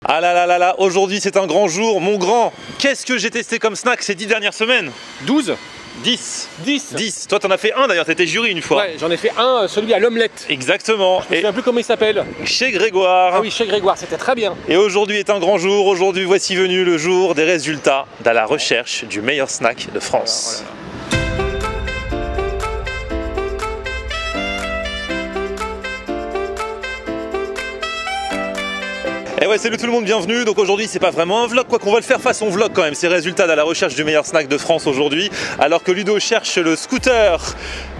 Ah là là là là, aujourd'hui c'est un grand jour, mon grand. Qu'est-ce que j'ai testé comme snack ces 10 dernières semaines? 12 10. 10 10. Toi t'en as fait un d'ailleurs, t'étais jury une fois. Ouais, j'en ai fait un, celui à l'omelette. Exactement. Je me souviens plus comment il s'appelle. Chez Grégoire. Ah oui, chez Grégoire, c'était très bien. Et aujourd'hui est un grand jour, aujourd'hui voici venu le jour des résultats de la recherche du meilleur snack de France. Oh là là. Et ouais, salut tout le monde, bienvenue. Donc aujourd'hui c'est pas vraiment un vlog, quoi qu'on va le faire façon vlog quand même. C'est résultat de la recherche du meilleur snack de France aujourd'hui. Alors que Ludo cherche le scooter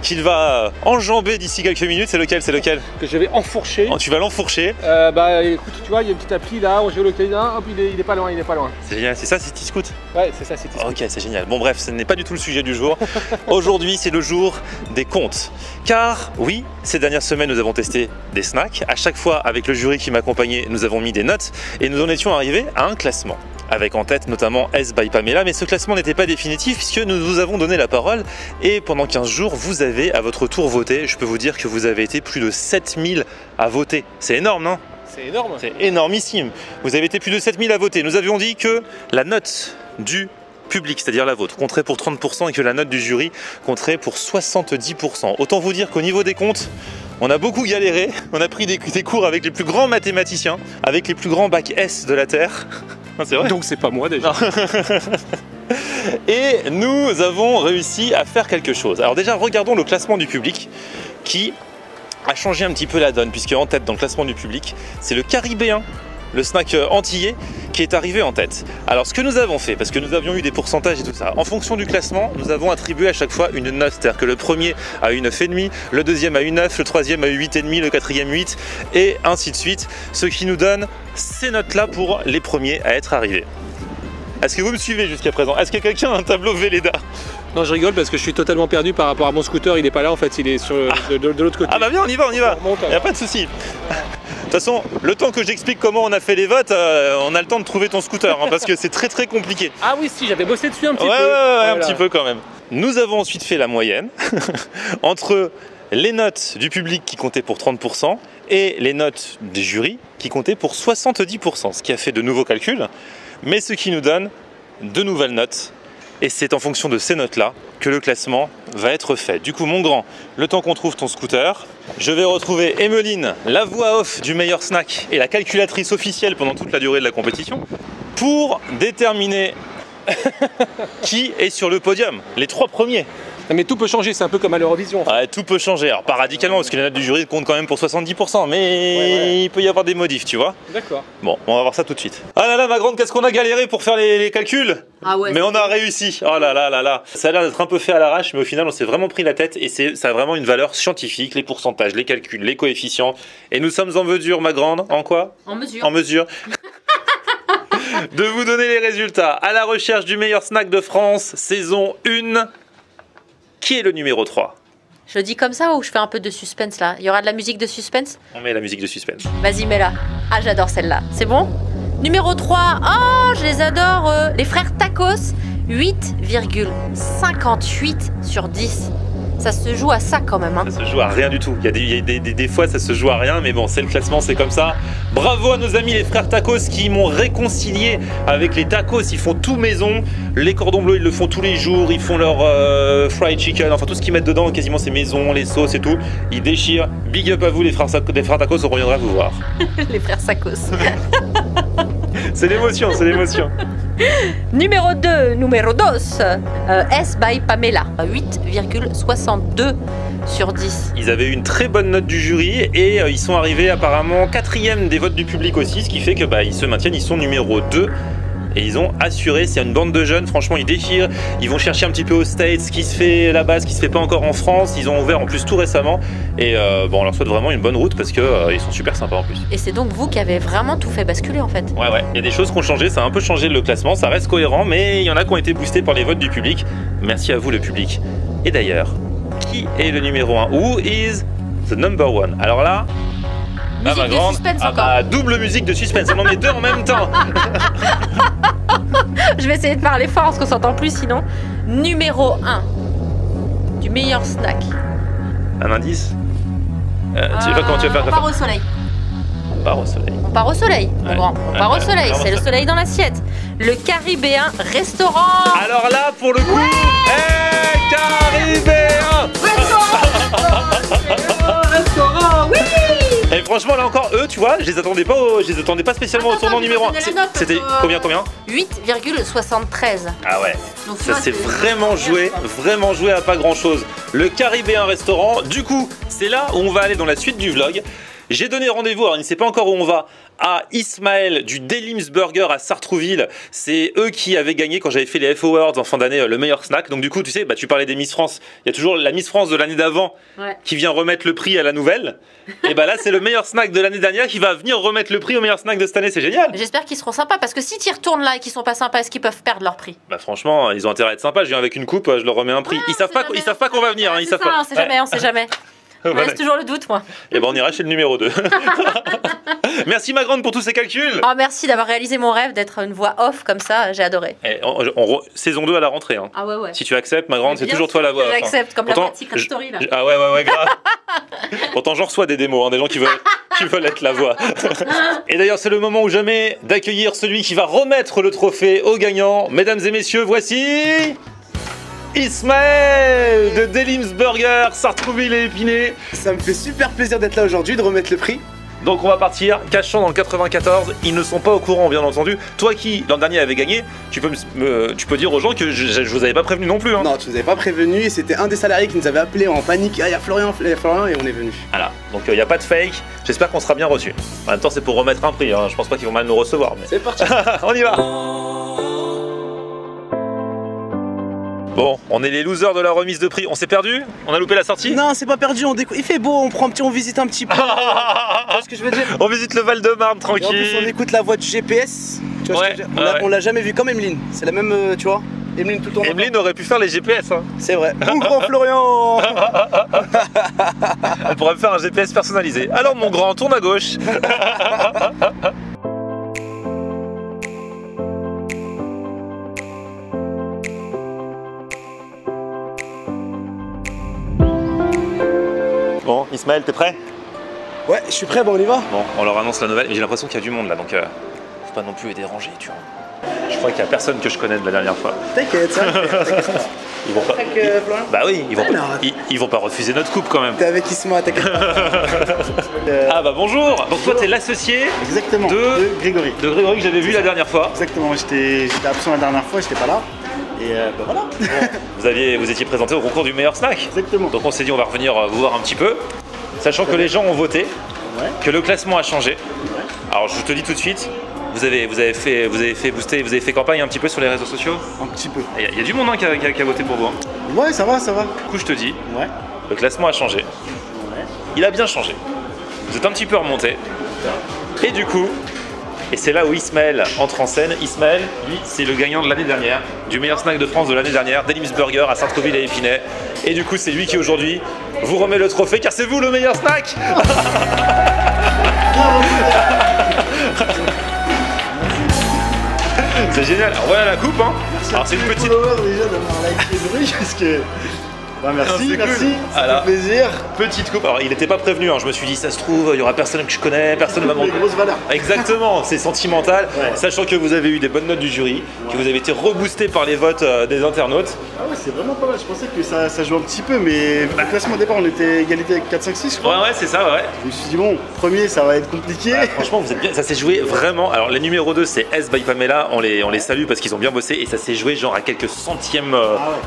qu'il va enjamber d'ici quelques minutes. C'est lequel? C'est lequel? Que je vais enfourcher. Oh, tu vas l'enfourcher. Bah écoute, tu vois, il y a une petite appli là, on géolocalise là, hop, il est pas loin, il est pas loin. C'est génial, c'est ça City Scoot? Ouais, c'est ça, City Scoot. Ok, c'est génial. Bon bref, ce n'est pas du tout le sujet du jour. Aujourd'hui c'est le jour des comptes. Car oui, ces dernières semaines nous avons testé des snacks. À chaque fois avec le jury qui m'accompagnait, nous avons mis des notes et nous en étions arrivés à un classement. Avec en tête notamment S by Pamela, mais ce classement n'était pas définitif puisque nous vous avons donné la parole et pendant 15 jours vous avez à votre tour voté. Je peux vous dire que vous avez été plus de 7000 à voter. C'est énorme, non? C'est énorme. C'est énormissime. Vous avez été plus de 7000 à voter. Nous avions dit que la note du public, c'est-à-dire la vôtre, compterait pour 30% et que la note du jury compterait pour 70%. Autant vous dire qu'au niveau des comptes, on a beaucoup galéré. On a pris des cours avec les plus grands mathématiciens, avec les plus grands bacs S de la Terre. C'est vrai. Donc c'est pas moi déjà. Et nous avons réussi à faire quelque chose. Alors déjà, regardons le classement du public qui a changé un petit peu la donne, puisque en tête dans le classement du public, c'est le Caribéen, le snack antillais, qui est arrivé en tête. Alors ce que nous avons fait, parce que nous avions eu des pourcentages et tout ça, en fonction du classement, nous avons attribué à chaque fois une note, c'est-à-dire que le premier a eu 9,5, le deuxième a eu 9, le troisième a eu 8,5, le quatrième 8, et ainsi de suite, ce qui nous donne ces notes-là pour les premiers à être arrivés. Est-ce que vous me suivez jusqu'à présent? Est-ce que quelqu'un a un tableau Velleda? Non, je rigole parce que je suis totalement perdu par rapport à mon scooter, il est pas là en fait, il est sur de l'autre côté. Ah bah bien, on y va, on y va. Il n'y a pas de souci. De toute façon, le temps que j'explique comment on a fait les votes, on a le temps de trouver ton scooter, hein, parce que c'est très très compliqué. Ah oui, si, j'avais bossé dessus un petit peu. Ouais, voilà. un petit peu quand même. Nous avons ensuite fait la moyenne entre les notes du public qui comptaient pour 30% et les notes des jurys qui comptaient pour 70%, ce qui a fait de nouveaux calculs, mais ce qui nous donne de nouvelles notes. Et c'est en fonction de ces notes-là que le classement va être fait. Du coup, mon grand, le temps qu'on trouve ton scooter, je vais retrouver Emeline, la voix off du meilleur snack et la calculatrice officielle pendant toute la durée de la compétition, pour déterminer qui est sur le podium, les 3 premiers. Non, mais tout peut changer, c'est un peu comme à l'Eurovision. Ouais, tout peut changer, alors pas radicalement parce que les notes du jury comptent quand même pour 70%, mais ouais. Il peut y avoir des modifs, tu vois. D'accord. Bon, on va voir ça tout de suite. Ah là là, ma grande, qu'est-ce qu'on a galéré pour faire les calculs? Ah ouais. Mais on a réussi. Oh là là là là. Ça a l'air d'être un peu fait à l'arrache, mais au final, on s'est vraiment pris la tête et ça a vraiment une valeur scientifique, les pourcentages, les calculs, les coefficients. Et nous sommes en mesure, ma grande, en quoi? En mesure. En mesure. De vous donner les résultats. À la recherche du meilleur snack de France, saison 1. Qui est le numéro 3? Je dis comme ça ou je fais un peu de suspense là? Il y aura de la musique de suspense? On met la musique de suspense. Vas-y, mets-la. Ah, j'adore celle-là. C'est bon? Numéro 3. Oh, je les adore. Les frères Tacos. 8,58 sur 10. Ça se joue à ça quand même. Hein. Ça se joue à rien du tout. Il y a des fois, ça se joue à rien, mais bon, c'est le classement, c'est comme ça. Bravo à nos amis les frères Tacos qui m'ont réconcilié avec les tacos. Ils font tout maison. Les cordons bleus, ils le font tous les jours. Ils font leur fried chicken, enfin tout ce qu'ils mettent dedans, quasiment c'est maison, les sauces et tout. Ils déchirent. Big up à vous les frères Tacos, on reviendra vous voir. Les frères Tacos. C'est l'émotion, c'est l'émotion. Numéro 2, S by Pamela, 8,62 sur 10. Ils avaient eu une très bonne note du jury et ils sont arrivés apparemment 4e des votes du public aussi, ce qui fait que ils se maintiennent, ils sont numéro 2. Et ils ont assuré, c'est une bande de jeunes, franchement ils déchirent, ils vont chercher un petit peu aux States ce qui se fait là-bas, ce qui se fait pas encore en France, ils ont ouvert en plus tout récemment et bon on leur souhaite vraiment une bonne route parce que ils sont super sympas en plus. Et c'est donc vous qui avez vraiment tout fait basculer en fait. Ouais, il y a des choses qui ont changé, ça a un peu changé le classement, ça reste cohérent mais il y en a qui ont été boostés par les votes du public. Merci à vous le public. Et d'ailleurs, qui est le numéro 1? Who is the number 1? Alors là, musique ma de grande, suspense encore. double musique de suspense, on en met deux en même temps. Je vais essayer de parler fort parce qu'on s'entend plus sinon. Numéro 1 du meilleur snack. Un indice? Tu sais pas comment tu vas faire On part au soleil. part au soleil. On part au soleil, mon Ouais. grand. On part au soleil, Alors, c'est le soleil dans l'assiette. Le Caribéen Restaurant. Alors là, pour le coup, Caribéen. Restaurant, oui. Et franchement, là encore, eux, tu vois, je les attendais pas spécialement au tournant numéro 1. C'était combien 8,73. Ah ouais. Donc, Ça s'est vraiment joué à pas grand chose. Le Caribéen Restaurant, du coup, c'est là où on va aller dans la suite du vlog. J'ai donné rendez-vous, alors il ne sait pas encore où on va, à Ismaël du Delims Burger à Sartrouville. C'est eux qui avaient gagné quand j'avais fait les F Awards en fin d'année le meilleur snack. Donc du coup, tu sais, tu parlais des Miss France. Il y a toujours la Miss France de l'année d'avant qui vient remettre le prix à la nouvelle. Et là, c'est le meilleur snack de l'année dernière qui va venir remettre le prix au meilleur snack de cette année. C'est génial. J'espère qu'ils seront sympas parce que si tu y retournes là et qu'ils sont pas sympas, est-ce qu'ils peuvent perdre leur prix? Franchement, ils ont intérêt à être sympas. Je viens avec une coupe, je leur remets un prix. Ils savent pas qu'on va venir. Ils savent pas. On sait jamais, on sait jamais. Je me laisse toujours le doute, moi. Et on ira chez le numéro 2. Merci ma grande pour tous ces calculs. Oh, merci d'avoir réalisé mon rêve d'être une voix off comme ça, j'ai adoré. Et saison 2 à la rentrée. Hein. Ah ouais. Si tu acceptes, ma grande, c'est toujours toi la voix. J'accepte, comme pourtant, la voix de Secret Story là. Ah ouais, grave. Pourtant, j'en reçois des démos, des gens qui veulent être la voix. Et d'ailleurs, c'est le moment ou jamais d'accueillir celui qui va remettre le trophée aux gagnants. Mesdames et messieurs, voici... Ismaël de Delims Burger, Sartrouville et Épinay. Ça me fait super plaisir d'être là aujourd'hui, de remettre le prix. Donc on va partir, Cachan dans le 94, ils ne sont pas au courant bien entendu. Toi qui l'an dernier avait gagné, tu peux dire aux gens que je vous avais pas prévenu non plus. Hein. Non, tu nous avais pas prévenu et c'était un des salariés qui nous avait appelé en panique. Ah, il y a Florian et on est venu. Voilà, donc il n'y a pas de fake, j'espère qu'on sera bien reçu. En même temps c'est pour remettre un prix, je pense pas qu'ils vont mal nous recevoir. Mais... C'est parti. On y va. Bon, on est les losers de la remise de prix. On s'est perdu? On a loupé la sortie? Non, c'est pas perdu, il fait beau, on visite un petit peu. Tu vois ce que je veux dire? On visite le Val-de-Marne Et en plus, on tranquille. écoute la voix du GPS. Tu vois ce que je veux dire? On l'a jamais vu comme Emeline. C'est la même, tu vois? Emeline tout le temps. Emeline aurait pu faire les GPS. Hein. C'est vrai. Mon grand Florian. Elle pourrait me faire un GPS personnalisé. Alors mon grand, tourne à gauche. Bon, Ismaël, t'es prêt? Ouais, je suis prêt, bon on y va. Bon, on leur annonce la nouvelle, mais j'ai l'impression qu'il y a du monde là, donc faut pas non plus les déranger, tu vois. Je crois qu'il y a personne que je connais de la dernière fois. T'inquiète, ça. Ils vont pas. Florian. Bah oui, ils vont pas refuser notre coupe quand même. T'es avec Isma, t'inquiète pas. Ah bah bonjour. Donc toi t'es l'associé Exactement, de Grégory. de Grégory que j'avais vu la dernière fois. Exactement, j'étais absent la dernière fois, j'étais pas là. Et voilà. Vous étiez présenté au concours du meilleur snack. Exactement. Donc on s'est dit on va revenir vous voir un petit peu, sachant que les gens ont voté, que le classement a changé. Alors je te dis tout de suite, vous avez fait campagne un petit peu sur les réseaux sociaux. Un petit peu. Il y a du monde qui a voté pour vous. Hein. Ouais, ça va, ça va. Du coup je te dis, Ouais. le classement a changé. Ouais. Il a bien changé. Vous êtes un petit peu remonté. Et du coup, et c'est là où Ismaël entre en scène. Ismaël, lui, c'est le gagnant de l'année dernière, du meilleur snack de France de l'année dernière, Delims Burger à Sartrouville et Épinay. Et du coup, c'est lui qui aujourd'hui vous remet le trophée car c'est vous le meilleur snack. C'est génial. Alors voilà la coupe. Hein. Alors c'est une petite. Déjà d'avoir liké le bruit parce que. Bah, merci, c'est merci, cool. ça Voilà. fait plaisir. Petite coupe. Alors il n'était pas prévenu. Hein. Je me suis dit ça se trouve il y aura personne que je connais, personne ne va Les m'en. grosses valeurs. Exactement, c'est sentimental, Ouais. sachant que vous avez eu des bonnes notes du jury, que vous avez été reboosté par les votes des internautes. Ah ouais, c'est vraiment pas mal. Je pensais que ça jouait un petit peu, mais vu le classement au départ, on était égalité avec 4, 5, 6, je crois. Ouais, c'est ça, ouais. Je me suis dit, bon, premier, ça va être compliqué. Franchement, vous êtes bien, ça s'est joué vraiment. Alors, les numéros 2, c'est S by Pamela, on les salue parce qu'ils ont bien bossé et ça s'est joué genre à quelques centièmes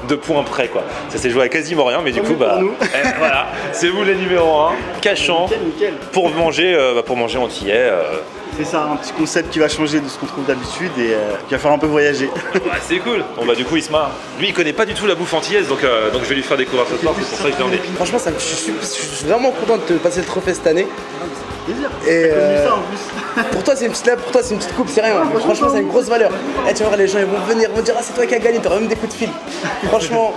de points près, quoi. Ça s'est joué à quasiment rien, mais du coup, pour nous. voilà, c'est vous les numéros 1, Cachan, Nickel. pour manger antillais. C'est ça, un petit concept qui va changer de ce qu'on trouve d'habitude et qui va faire un peu voyager. Ouais, c'est cool. Bon, bah, du coup, Isma, lui, il connaît pas du tout la bouffe antillaise, donc je vais lui faire découvrir ce soir, c'est pour ça que je l'en ai. Franchement, je suis vraiment content de te passer le trophée cette année. Plaisir. Et T'as connu ça en plus. pour toi, c'est une petite coupe, c'est rien. Mais franchement, c'est une grosse valeur. Et tu vas voir, les gens ils vont venir, vont dire ah c'est toi qui as gagné, t'auras même des coups de fil. Franchement,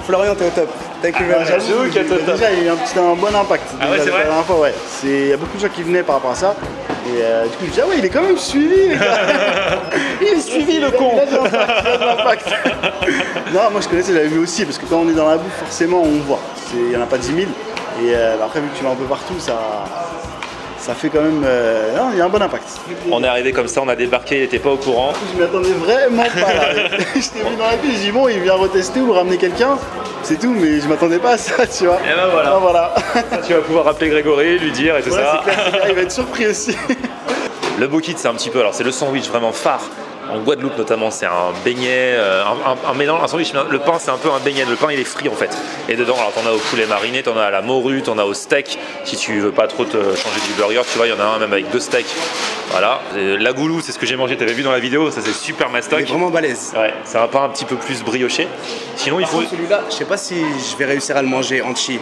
Florian, t'es au top. Thank you very much. J'avoue qu'il y a top. Déjà, il y a un bon impact. Ah ouais, Déjà, c'est vrai. la dernière fois, ouais. Il y a beaucoup de gens qui venaient par rapport à ça. Et du coup, je dis, ah ouais, il est quand même suivi. Les gars. Il est suivi, le con. Il a de l'impact. Non, moi je connaissais, j'avais vu aussi, parce que quand on est dans la bouffe, forcément, on voit. Il n'y en a pas 10 000. Et après, vu que tu vas un peu partout, ça ça fait quand même. Non, il y a un bon impact. On est arrivé comme ça, on a débarqué, il était pas au courant. Je m'y attendais vraiment pas là. Je t'ai vu dans la pile, je dis bon, il vient retester ou ramener quelqu'un. C'est tout, mais je m'attendais pas à ça, tu vois. Et ben voilà. Ah, voilà. Tu vas pouvoir appeler Grégory, lui dire et tout Ouais, ça. c'est clair, il va être surpris aussi. Le Bokit, c'est un petit peu, alors c'est le sandwich vraiment phare. En Guadeloupe notamment, c'est un beignet, un mélange, un sandwich. Le pain, c'est un peu un beignet. Le pain, il est frit en fait. Et dedans, alors t'en as au poulet mariné, t'en as à la morue, t'en as au steak. Si tu veux pas trop te changer du burger, tu vois, il y en a un même avec 2 steaks. Voilà. La goulou, c'est ce que j'ai mangé. T'avais vu dans la vidéo, ça c'est super mastoc. Il est vraiment balèze. Ouais, c'est un pain un petit peu plus brioché. Sinon, il Par faut contre, celui-là, je sais pas si je vais réussir à le manger entier.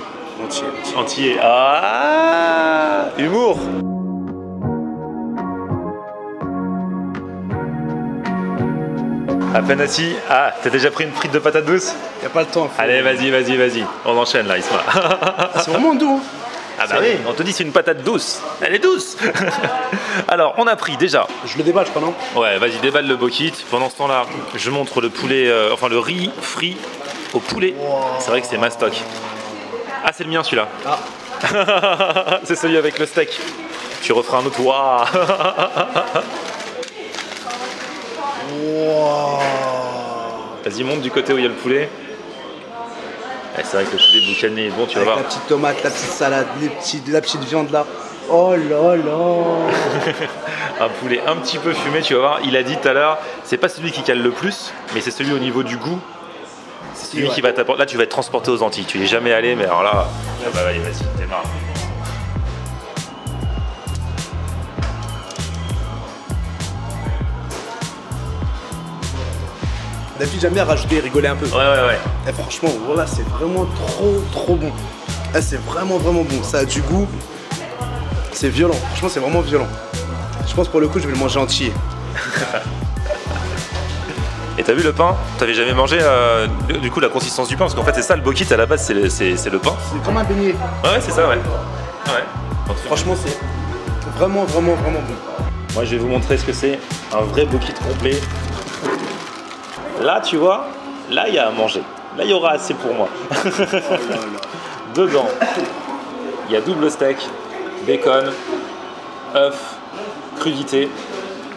entier. Ah, humour. À peine assis. Ah, t'as déjà pris une frite de patate douce? Y a pas le temps. Faut... Allez, vas-y. On enchaîne là, Isma. C'est vraiment doux. Ah bah oui, on te dit c'est une patate douce. Elle est douce. Alors, on a pris déjà. Je le déballe, je crois, non? Ouais, vas-y, déballe le Bokit. Pendant ce temps-là, je montre le poulet, enfin le riz frit au poulet. Wow. C'est vrai que c'est mastoc. Ah, c'est le mien celui-là. Ah. C'est celui avec le steak. Tu referas un autre. Waouh. Wow. Vas-y, monte du côté où il y a le poulet. Ouais, c'est vrai que le poulet boucané est bon, tu vas voir. La petite tomate, la petite salade, la petite viande là. Oh là là. Un poulet un petit peu fumé, tu vas voir. Il a dit tout à l'heure, c'est pas celui qui cale le plus, mais c'est celui au niveau du goût. C'est celui qui va t'apporter. Là, tu vas être transporté aux Antilles. Tu n'y es jamais allé, mais alors là, bah vas-y, démarre. D'habitude, j'aime bien rajouter et rigoler un peu. Ouais. Et franchement, voilà, c'est vraiment trop bon. Ah, c'est vraiment bon. Ça a du goût. C'est violent. Franchement, c'est vraiment violent. Je pense pour le coup, je vais le manger entier. Et t'as vu le pain? T'avais jamais mangé du coup la consistance du pain? Parce qu'en fait, c'est ça le Bokit à la base, c'est le pain. C'est comme un beignet. Ouais, c'est ça, ouais. Franchement, c'est vraiment bon. Moi, je vais vous montrer ce que c'est un vrai Bokit complet. Là, tu vois, là, il y a à manger. Là, il y aura assez pour moi. Dedans, il y a double steak, bacon, œuf, crudité.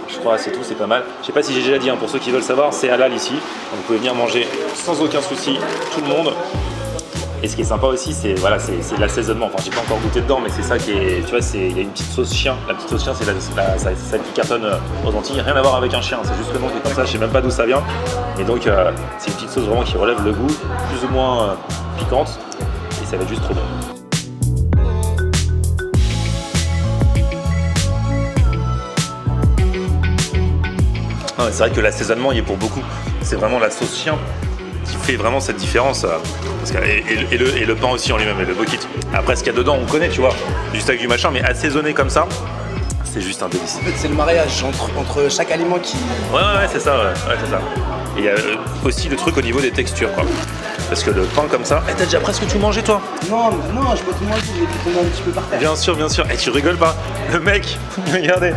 Je crois c'est tout, c'est pas mal. Je sais pas si j'ai déjà dit, hein, pour ceux qui veulent savoir, c'est halal ici. Donc vous pouvez venir manger sans aucun souci, tout le monde. Et ce qui est sympa aussi, c'est voilà, c'est l'assaisonnement. Enfin, j'ai pas encore goûté dedans, mais c'est ça qui est, tu vois, il y a une petite sauce chien. La petite sauce chien, c'est celle qui cartonne aux Antilles. Rien à voir avec un chien, c'est juste le nom qui est comme ça. Je sais même pas d'où ça vient. Et donc, c'est une petite sauce vraiment qui relève le goût, plus ou moins piquante, et ça va être juste trop bon. Ah, c'est vrai que l'assaisonnement y est pour beaucoup. C'est vraiment la sauce chien qui fait vraiment cette différence. Et le pain aussi en lui-même, et le Bokit. Après, ce qu'il y a dedans, on connaît, tu vois, du steak, du machin, mais assaisonné comme ça, c'est juste un délice. En fait, c'est le mariage entre chaque aliment qui... Ouais, c'est ça, c'est ça. Et il y a aussi le truc au niveau des textures, quoi. Parce que le pain comme ça... Eh, t'as déjà presque tout mangé, toi? Non, je peux tout manger, j'ai pu tomber un petit peu par terre. Bien sûr. Et tu rigoles pas. Le mec, regardez.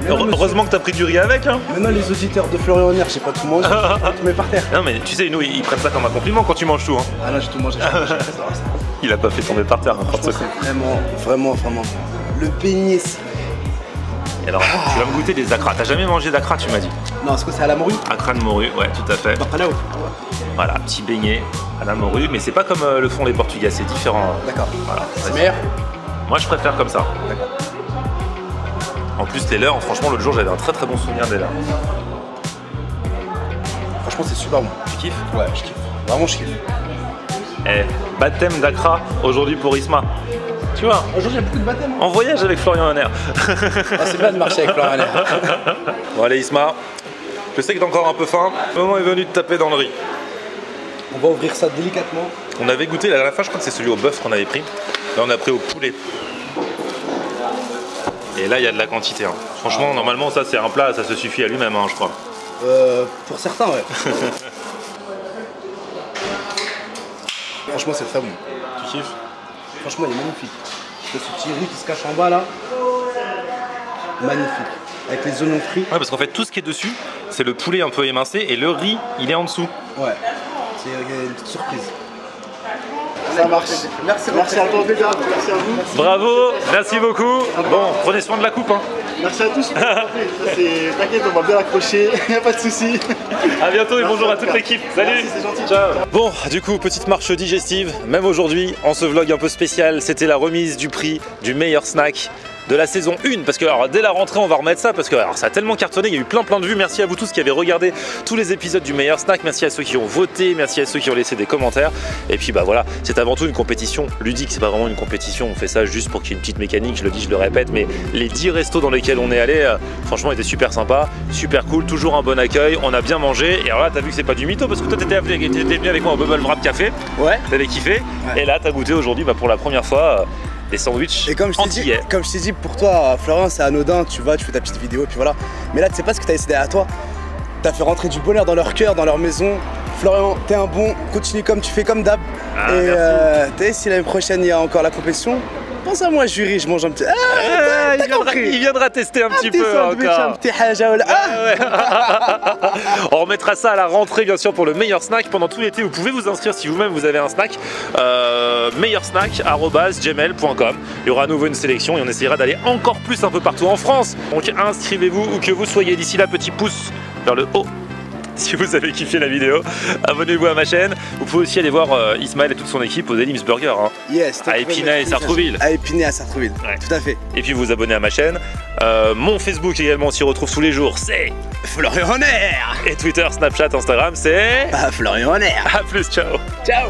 Heureusement que t'as pris du riz avec, hein. Maintenant, les auditeurs de Florian Honner, j'ai pas tout mangé, je tout mets par terre. Non, mais tu sais, nous, ils prennent ça comme un compliment quand tu manges tout, hein. Ah non, j'ai tout mangé. Il a pas fait tomber par terre, n'importe quoi. C'est vraiment bon. Le beignet, c'est... Et alors, tu vas me goûter des acras. T'as jamais mangé d'acras, tu m'as dit? Non, est-ce que c'est à la morue? Acras de morue, ouais, tout à fait. Bacalao. Voilà, petit beignet à la morue, mais c'est pas comme le font les Portugais, c'est différent. D'accord. Voilà, c'est meilleur? Moi, je préfère comme ça. D'accord. En plus, les leurres, franchement, l'autre jour, j'avais un très bon souvenir des leurres. Franchement, c'est super bon. Tu kiffes? Ouais, je kiffe. Vraiment, je kiffe. Eh, baptême d'Acra aujourd'hui pour Isma. Tu vois, aujourd'hui, il y a beaucoup de baptêmes. On voyage avec Florian Honner. Ah, c'est bien de marcher avec Florian Honner. Bon, allez, Isma. Je sais que t'as encore un peu faim. Le moment est venu de taper dans le riz. On va ouvrir ça délicatement. On avait goûté la dernière fois, je crois que c'est celui au bœuf qu'on avait pris. Là, on a pris au poulet. Et là, il y a de la quantité. Hein. Franchement, normalement, ça, c'est un plat, ça se suffit à lui-même, hein, je crois. Pour certains, ouais. Franchement, c'est très bon. Tu kiffes? Franchement, il est magnifique. Ce petit riz qui se cache en bas, là. Magnifique. Avec les oignons frits. Ouais, parce qu'en fait, tout ce qui est dessus, c'est le poulet un peu émincé et le riz, il est en dessous. Ouais. C'est une petite surprise. Ça marche. Merci Merci à toi, merci à vous. Bravo, merci beaucoup. Bon, prenez soin de la coupe. Hein. Merci à tous. T'inquiète, on va bien l'accrocher, y a pas de souci. A bientôt et bonjour à toute l'équipe. Salut. Merci, c'est gentil. Ciao. Bon, du coup, petite marche digestive. Même aujourd'hui, en ce vlog un peu spécial, c'était la remise du prix du meilleur snack de la saison 1, parce que alors, dès la rentrée on va remettre ça, parce que alors, ça a tellement cartonné, il y a eu plein de vues. Merci à vous tous qui avez regardé tous les épisodes du meilleur snack, merci à ceux qui ont voté, merci à ceux qui ont laissé des commentaires, et puis bah voilà, c'est avant tout une compétition ludique, c'est pas vraiment une compétition, on fait ça juste pour qu'il y ait une petite mécanique, je le dis, je le répète, mais les 10 restos dans lesquels on est allé, franchement étaient super sympas, super cool, toujours un bon accueil, on a bien mangé, et alors là t'as vu que c'est pas du mytho, parce que toi t'étais venu avec moi au Bubble Wrap Café, Ouais. t'avais kiffé, Ouais. et là t'as goûté aujourd'hui bah, pour la première fois des sandwichs Et comme je t'ai dit, pour toi, Florian, c'est anodin, tu vois, tu fais ta petite vidéo, et puis voilà. Mais là, tu sais pas ce que t'as essayé à toi. T'as fait rentrer du bonheur dans leur cœur, dans leur maison. Florian, t'es un bon, continue comme tu fais, comme d'hab. Ah, et merci. tu sais, si l'année prochaine il y a encore la compétition, pense à moi, jury, je mange un petit. Il viendra tester un petit peu sandwich, un encore. petit haja, voilà. On remettra ça à la rentrée bien sûr pour le meilleur snack pendant tout l'été. Vous pouvez vous inscrire si vous-même vous avez un snack. Meilleursnack@gmail.com. Il y aura à nouveau une sélection et on essaiera d'aller encore plus un peu partout en France. Donc inscrivez-vous où que vous soyez. D'ici là, petit pouce vers le haut. Si vous avez kiffé la vidéo, abonnez-vous à ma chaîne. Vous pouvez aussi aller voir Ismaël et toute son équipe aux Elims Burger. Hein. Yes, À Épinay et Sartrouville. À Épinay à Sartrouville, Ouais. tout à fait. Et puis vous abonnez à ma chaîne. Mon Facebook également s'y retrouve tous les jours, c'est. Florian en air. Et Twitter, Snapchat, Instagram, c'est. Florian en air. A plus, ciao. Ciao.